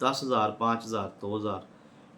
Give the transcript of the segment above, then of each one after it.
10,000 5,000 2,000।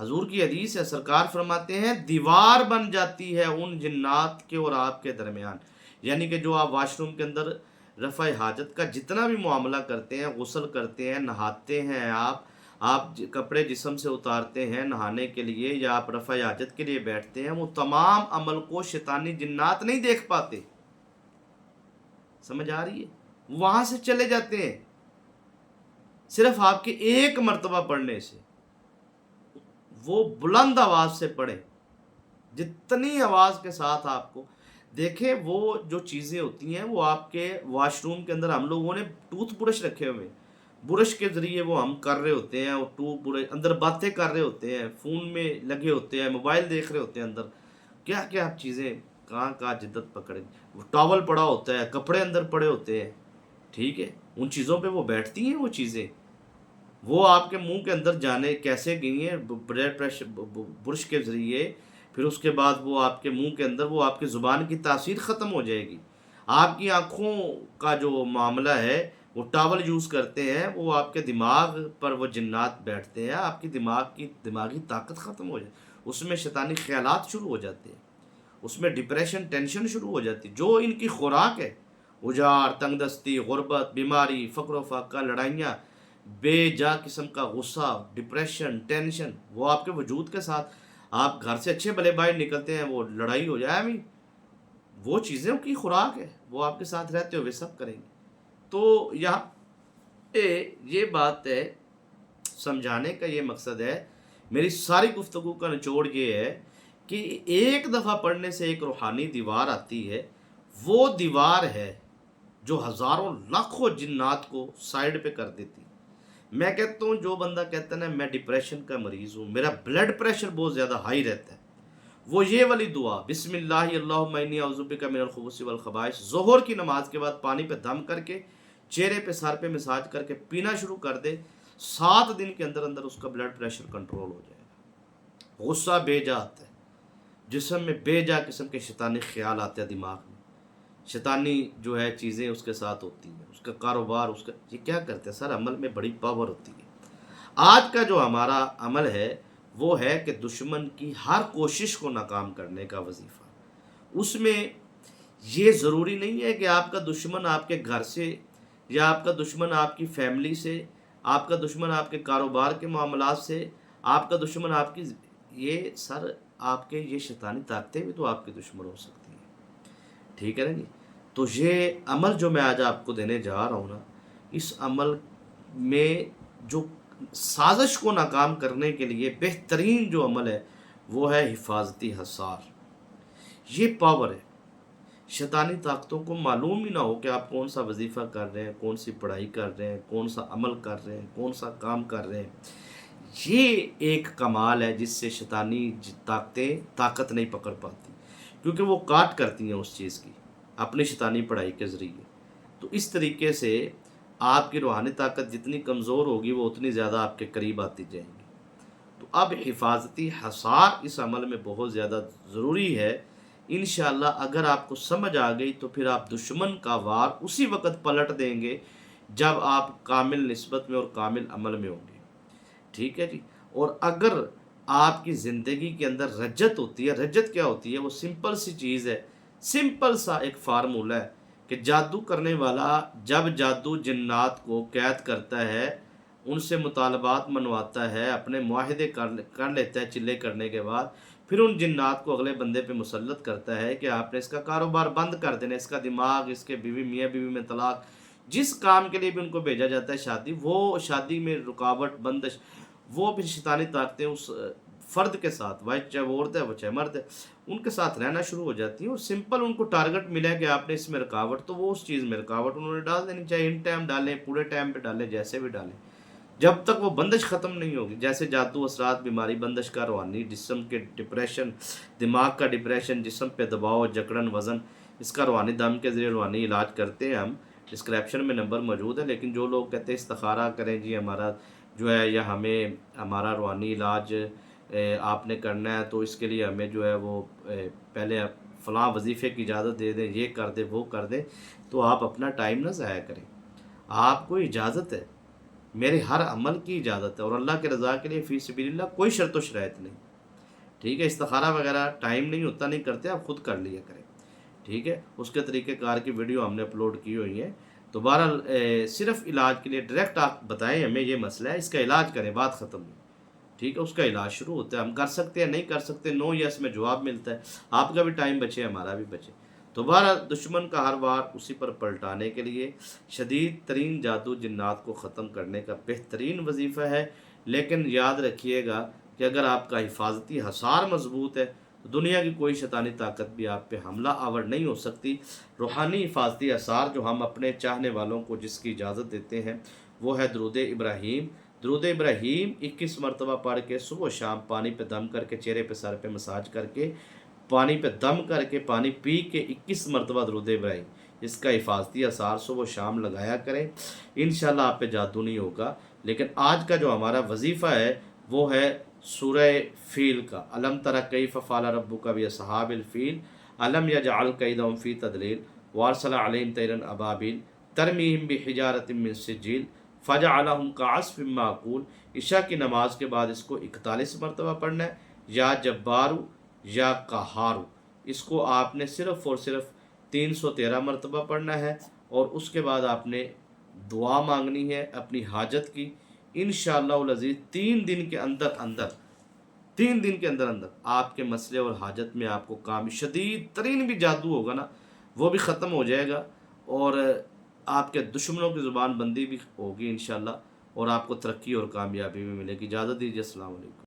حضور کی حدیث ہے، سرکار فرماتے ہیں دیوار بن جاتی ہے ان جنات کے اور آپ کے درمیان، یعنی کہ جو آپ واش روم کے اندر رفع حاجت کا جتنا بھی معاملہ کرتے ہیں، غسل کرتے ہیں، نہاتے ہیں، آپ کپڑے جسم سے اتارتے ہیں نہانے کے لیے یا آپ رفع حاجت کے لیے بیٹھتے ہیں، وہ تمام عمل کو شیطانی جنات نہیں دیکھ پاتے، سمجھ آ رہی ہے؟ وہاں سے چلے جاتے ہیں صرف آپ کے ایک مرتبہ پڑھنے سے۔ وہ بلند آواز سے پڑھیں، جتنی آواز کے ساتھ آپ کو دیکھیں، وہ جو چیزیں ہوتی ہیں وہ آپ کے واش روم کے اندر ہم لوگوں نے ٹوتھ برش رکھے ہوئے ہیں، برش کے ذریعے وہ ہم کر رہے ہوتے ہیں، اور ٹوتھ برش اندر باتیں کر رہے ہوتے ہیں، فون میں لگے ہوتے ہیں، موبائل دیکھ رہے ہوتے ہیں، اندر کیا کیا چیزیں کہاں کہاں جدت پکڑیں، وہ ٹاول پڑا ہوتا ہے، کپڑے اندر پڑے ہوتے ہیں، ٹھیک ہے، ان چیزوں پہ وہ بیٹھتی ہیں وہ چیزیں، وہ آپ کے منہ کے اندر جانے کیسے گئی ہیں بلڈ پریشر برش کے ذریعے، پھر اس کے بعد وہ آپ کے منہ کے اندر وہ آپ کی زبان کی تاثیر ختم ہو جائے گی، آپ کی آنکھوں کا جو معاملہ ہے وہ ٹاول یوز کرتے ہیں، وہ آپ کے دماغ پر وہ جنات بیٹھتے ہیں، آپ کی دماغی طاقت ختم ہو جائے، اس میں شیطانی خیالات شروع ہو جاتے ہیں، اس میں ڈپریشن ٹینشن شروع ہو جاتی، جو ان کی خوراک ہے، اجاڑ، تنگ دستی، غربت، بیماری، فقر و فاقہ، لڑائیاں، بے جا قسم کا غصہ، ڈپریشن، ٹینشن، وہ آپ کے وجود کے ساتھ آپ گھر سے اچھے بھلے باہر نکلتے ہیں، وہ لڑائی ہو جائے ابھی، وہ چیزیں کی خوراک ہے، وہ آپ کے ساتھ رہتے ہوئے سب کریں گے۔ تو یہاں پہ یہ بات ہے، سمجھانے کا یہ مقصد ہے، میری ساری گفتگو کا نچوڑ یہ ہے کہ ایک دفعہ پڑھنے سے ایک روحانی دیوار آتی ہے، وہ دیوار ہے جو ہزاروں لاکھوں جنات کو سائیڈ پہ کر دیتی ہے۔ میں کہتا ہوں جو بندہ کہتا ہے نا میں ڈپریشن کا مریض ہوں، میرا بلڈ پریشر بہت زیادہ ہائی رہتا ہے، وہ یہ والی دعا بسم اللہ اللہم انی اعوذ بک من الخبث والخبائث ظہر کی نماز کے بعد پانی پہ دم کر کے چہرے پہ سر پہ مساج کر کے پینا شروع کر دے، 7 دن کے اندر اندر اس کا بلڈ پریشر کنٹرول ہو جائے گا۔ غصہ بے جا آتا ہے، جسم میں بے جا قسم کے شیطانی خیال آتے ہیں، دماغ میں شیطانی جو ہے چیزیں اس کے ساتھ ہوتی ہیں، اس کا کاروبار، اس کا یہ کیا کرتے ہیں سر، عمل میں بڑی پاور ہوتی ہے۔ آج کا جو ہمارا عمل ہے وہ ہے کہ دشمن کی ہر کوشش کو ناکام کرنے کا وظیفہ، اس میں یہ ضروری نہیں ہے کہ آپ کا دشمن آپ کے گھر سے، یا آپ کا دشمن آپ کی فیملی سے، آپ کا دشمن آپ کے کاروبار کے معاملات سے، آپ کا دشمن آپ کی، یہ سر آپ کے یہ شیطانی طاقتیں بھی تو آپ کے دشمن ہو سکتی ہیں، ٹھیک ہے نا جی؟ تو یہ عمل جو میں آج آپ کو دینے جا رہا ہوں نا، اس عمل میں جو سازش کو ناکام کرنے کے لیے بہترین جو عمل ہے وہ ہے حفاظتی حصار، یہ پاور ہے۔ شیطانی طاقتوں کو معلوم ہی نہ ہو کہ آپ کون سا وظیفہ کر رہے ہیں، کون سی پڑھائی کر رہے ہیں، کون سا عمل کر رہے ہیں، کون سا کام کر رہے ہیں، یہ ایک کمال ہے جس سے شیطانی طاقتیں طاقت نہیں پکڑ پاتی، کیونکہ وہ کاٹ کرتی ہیں اس چیز کی اپنی شیطانی پڑھائی کے ذریعے۔ تو اس طریقے سے آپ کی روحانی طاقت جتنی کمزور ہوگی وہ اتنی زیادہ آپ کے قریب آتی جائیں گی۔ تو اب حفاظتی حصار اس عمل میں بہت زیادہ ضروری ہے، انشاءاللہ اگر آپ کو سمجھ آ گئی تو پھر آپ دشمن کا وار اسی وقت پلٹ دیں گے جب آپ کامل نسبت میں اور کامل عمل میں ہوں گے، ٹھیک ہے جی؟ اور اگر آپ کی زندگی کے اندر رجت ہوتی ہے، رجت کیا ہوتی ہے؟ وہ سمپل سی چیز ہے، سمپل سا ایک فارمولہ ہے کہ جادو کرنے والا جب جادو جنات کو قید کرتا ہے، ان سے مطالبات منواتا ہے، اپنے معاہدے کر لیتا ہے چلے کرنے کے بعد، پھر ان جنات کو اگلے بندے پہ مسلط کرتا ہے کہ آپ نے اس کا کاروبار بند کر دینا، اس کا دماغ، اس کے بیوی میاں بیوی میں طلاق، جس کام کے لیے بھی ان کو بھیجا جاتا ہے شادی، وہ شادی میں رکاوٹ بندش، وہ پھر شیطانی طاقتیں اس فرد کے ساتھ، چاہے وہ عورت ہے وہ چاہے مرد ہے، ان کے ساتھ رہنا شروع ہو جاتی ہیں، اور سمپل ان کو ٹارگٹ ملا کہ آپ نے اس میں رکاوٹ، تو وہ اس چیز میں رکاوٹ انہوں نے ڈال دینی، چاہے ان ٹائم ڈالیں، پورے ٹائم پہ ڈالیں، جیسے بھی ڈالیں، جب تک وہ بندش ختم نہیں ہوگی، جیسے جادو اثرات، بیماری، بندش کا روحانی، جسم کے ڈپریشن، دماغ کا ڈپریشن، جسم پہ دباؤ، جکڑن، وزن، اس کا روحانی دم کے ذریعے روحانی علاج کرتے ہیں ہم، ڈسکرپشن میں نمبر موجود ہے۔ لیکن جو لوگ کہتے ہیں استخارہ کریں جی ہمارا جو ہے، یا ہمیں ہمارا روحانی علاج آپ نے کرنا ہے، تو اس کے لیے ہمیں جو ہے وہ پہلے فلاں وظیفے کی اجازت دے دیں، یہ کر دیں، وہ کر دیں، تو آپ اپنا ٹائم نہ ضائع کریں، آپ کو اجازت ہے میرے ہر عمل کی اجازت ہے، اور اللہ کے رضا کے لیے فی سبیل اللہ کوئی شرط و شرائط نہیں، ٹھیک ہے؟ استخارہ وغیرہ ٹائم نہیں ہوتا، نہیں کرتے، آپ خود کر لیا کریں، ٹھیک ہے؟ اس کے طریقہ کار کی ویڈیو ہم نے اپلوڈ کی ہوئی ہے۔ تو بہرحال صرف علاج کے لیے ڈائریکٹ آپ بتائیں ہمیں یہ مسئلہ ہے، اس کا علاج کریں، بات ختم ہوئی، ٹھیک ہے؟ اس کا علاج شروع ہوتا ہے، ہم کر سکتے ہیں نہیں کر سکتے، نو یس میں جواب ملتا ہے، آپ کا بھی ٹائم بچے، ہمارا بھی بچے۔ تو بہرحال دشمن کا ہر وار اسی پر پلٹانے کے لیے شدید ترین جادو جنات کو ختم کرنے کا بہترین وظیفہ ہے، لیکن یاد رکھیے گا کہ اگر آپ کا حفاظتی حصار مضبوط ہے تو دنیا کی کوئی شیطانی طاقت بھی آپ پہ حملہ آور نہیں ہو سکتی۔ روحانی حفاظتی حصار جو ہم اپنے چاہنے والوں کو جس کی اجازت دیتے ہیں وہ ہے درود ابراہیم۔ درود ابراہیم 21 مرتبہ پڑھ کے صبح و شام پانی پہ دم کر کے، چہرے پہ سر پہ مساج کر کے، پانی پہ دم کر کے، پانی پی کے 21 مرتبہ درود ابراہیم، اس کا حفاظتی اثار صبح و شام لگایا کریں، انشاءاللہ آپ پہ جادو نہیں ہوگا۔ لیکن آج کا جو ہمارا وظیفہ ہے وہ ہے سورہ فیل کا، الم تر کیف فعل ربک باصحاب الفیل الم یجعل کیدہم فی تضلیل وارسل علیہم طیرا ابابیل ترمیہم بحجارۃ من سجیل فجعلہم کعصف معقول۔ عشاء کی نماز کے بعد اس کو 41 مرتبہ پڑھنا ہے، یا جبارو یا قہارو، اس کو آپ نے صرف اور صرف 313 مرتبہ پڑھنا ہے، اور اس کے بعد آپ نے دعا مانگنی ہے اپنی حاجت کی، انشاءاللہ العزیز 3 دن کے اندر اندر آپ کے مسئلے اور حاجت میں آپ کو کام شدید ترین بھی جادو ہوگا نا وہ بھی ختم ہو جائے گا، اور آپ کے دشمنوں کی زبان بندی بھی ہوگی انشاءاللہ، اور آپ کو ترقی اور کامیابی بھی ملے گی۔ اجازت دیجیے، السلام علیکم۔